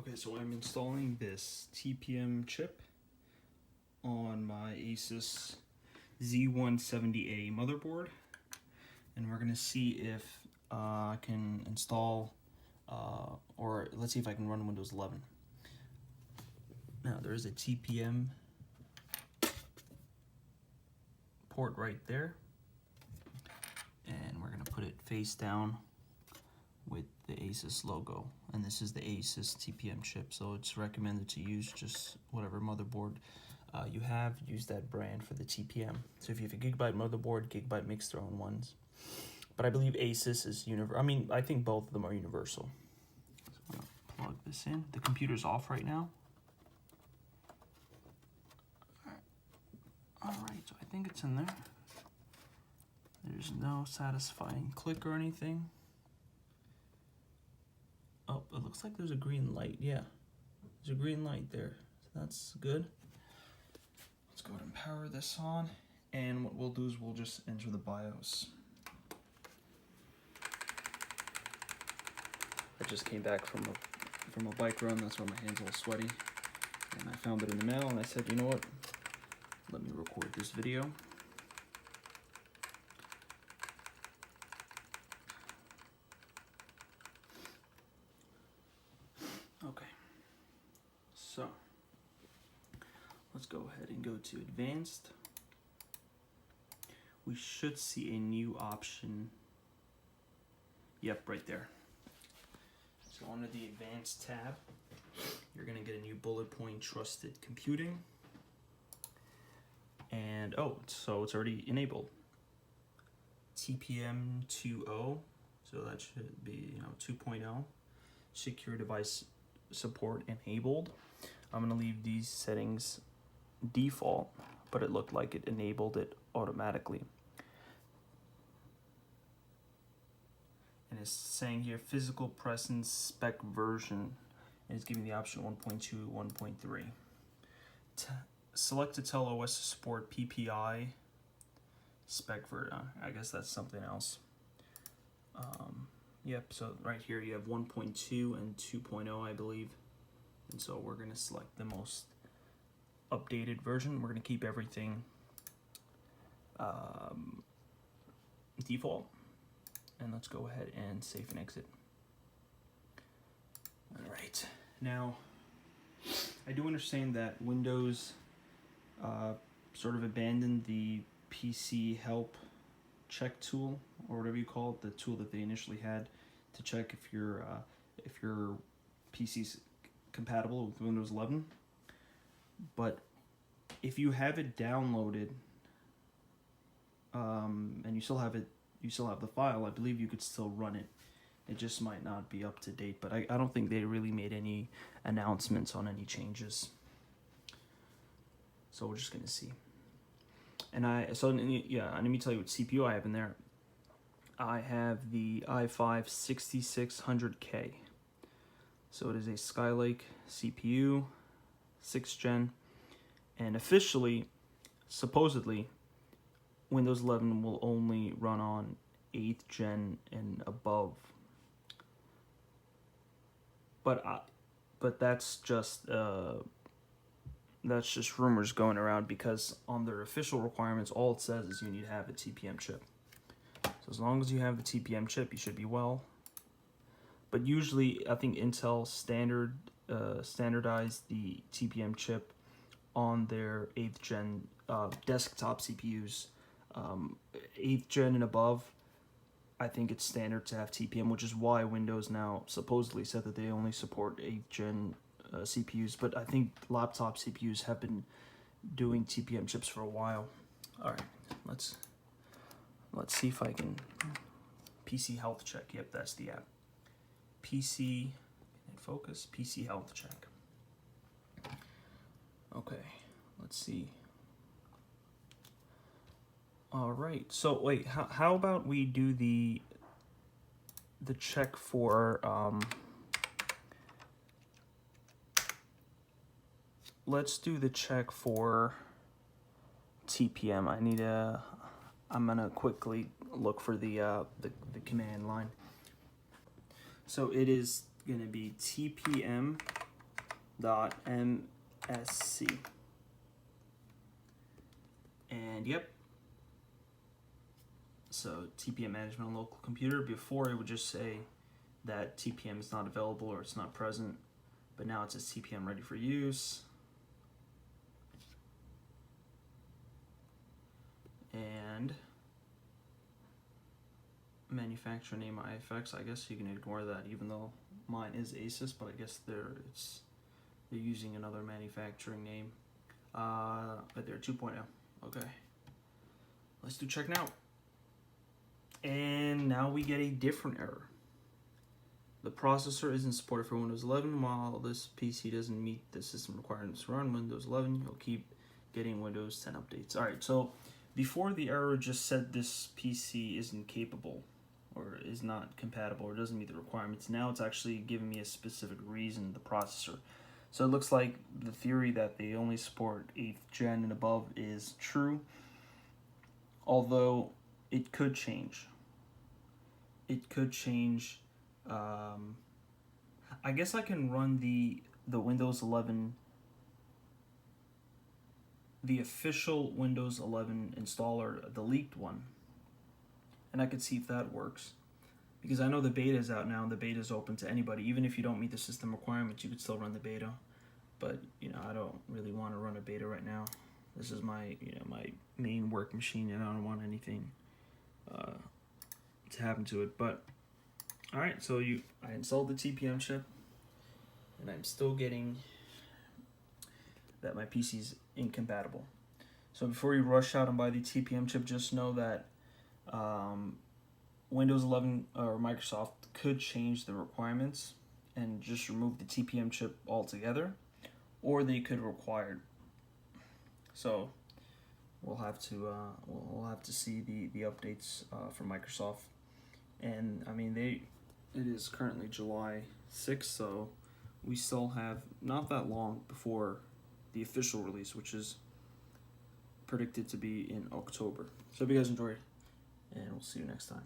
Okay, so I'm installing this TPM chip on my Asus Z170A motherboard, and we're gonna see if I can install, or let's see if I can run Windows 11. Now there is a TPM port right there, and we're gonna put it face down with the Asus logo, and this is the Asus TPM chip, so it's recommended to use just whatever motherboard you have. Use that brand for the TPM. So if you have a Gigabyte motherboard, Gigabyte makes their own ones, but I believe Asus is universal. I mean, I think both of them are universal. So I'm gonna plug this in. The computer's off right now. All right, so I think it's in there. There's no satisfying click or anything. Oh, it looks like there's a green light. Yeah, there's a green light there. So that's good. Let's go ahead and power this on. And what we'll do is we'll just enter the BIOS. I just came back from a bike run. That's why my hands are all sweaty. And I found it in the mail, and I said, you know what? Let me record this video. Okay, so let's go ahead and go to advanced. We should see a new option. Yep, right there. So under the advanced tab, you're gonna get a new bullet point, trusted computing. And oh, so it's already enabled. TPM 2.0, so that should be 2.0. Secure device support enabled. I'm gonna leave these settings default, but it looked like it enabled it automatically. And it's saying here physical presence spec version, and it's giving the option 1.2, 1.3. Select to tell OS to support PPI spec version. I guess that's something else. Yep, so right here you have 1.2 and 2.0, I believe. And so we're gonna select the most updated version. We're gonna keep everything default. And let's go ahead and save and exit. All right, now I do understand that Windows sort of abandoned the PC help check tool, or whatever you call it, the tool that they initially had to check if your PC's compatible with Windows 11. But if you have it downloaded and you still have the file, I believe you could still run it. It just might not be up to date, but I don't think they really made any announcements on any changes. So we're just gonna see. And let me tell you what CPU I have in there. I have the i5 6600K. So it is a Skylake CPU, 6th gen, and officially, supposedly, Windows 11 will only run on 8th gen and above. But that's just rumors going around, because on their official requirements, all it says is you need to have a TPM chip. So as long as you have the TPM chip, you should be well. But usually, I think Intel standardized the TPM chip on their 8th gen desktop CPUs. 8th gen and above, I think it's standard to have TPM, which is why Windows now supposedly said that they only support 8th gen CPUs. But I think laptop CPUs have been doing TPM chips for a while. All right, let's see if I can PC health check. Yep, that's the app. PC focus. PC health check. Okay, let's see. All right, so wait, how about we do the check for let's do the check for TPM. I'm gonna quickly look for the command line. So it is gonna be TPM TPM2.0.msc. And yep. So TPM management on local computer. Before it would just say that TPM is not available or it's not present, but now it says TPM ready for use. And manufacturer name IFX, I guess you can ignore that, even though mine is Asus, but I guess they're using another manufacturing name. But they're 2.0. Okay. Let's do check now. And now we get a different error. The processor isn't supported for Windows 11. While this PC doesn't meet the system requirements to run Windows 11, you'll keep getting Windows 10 updates. Alright, so before the error just said this PC isn't capable or is not compatible or doesn't meet the requirements. Now it's actually giving me a specific reason, the processor. So it looks like the theory that they only support 8th gen and above is true, although it could change. It could change. I guess I can run the Windows 11, the official Windows 11 installer, the leaked one, and I could see if that works. Because I know the beta is out now, and the beta is open to anybody. Even if you don't meet the system requirements, you could still run the beta. But I don't really want to run a beta right now. This is my my main work machine, and I don't want anything to happen to it. But all right, so I installed the TPM chip, and I'm still getting that my PC's incompatible. So before you rush out and buy the TPM chip, just know that Windows 11 or Microsoft could change the requirements and just remove the TPM chip altogether, or they could require it. So we'll have to see the updates from Microsoft. And I mean, it is currently July 6th, so we still have not that long before the official release, which is predicted to be in October. So hope you guys enjoyed, and we'll see you next time.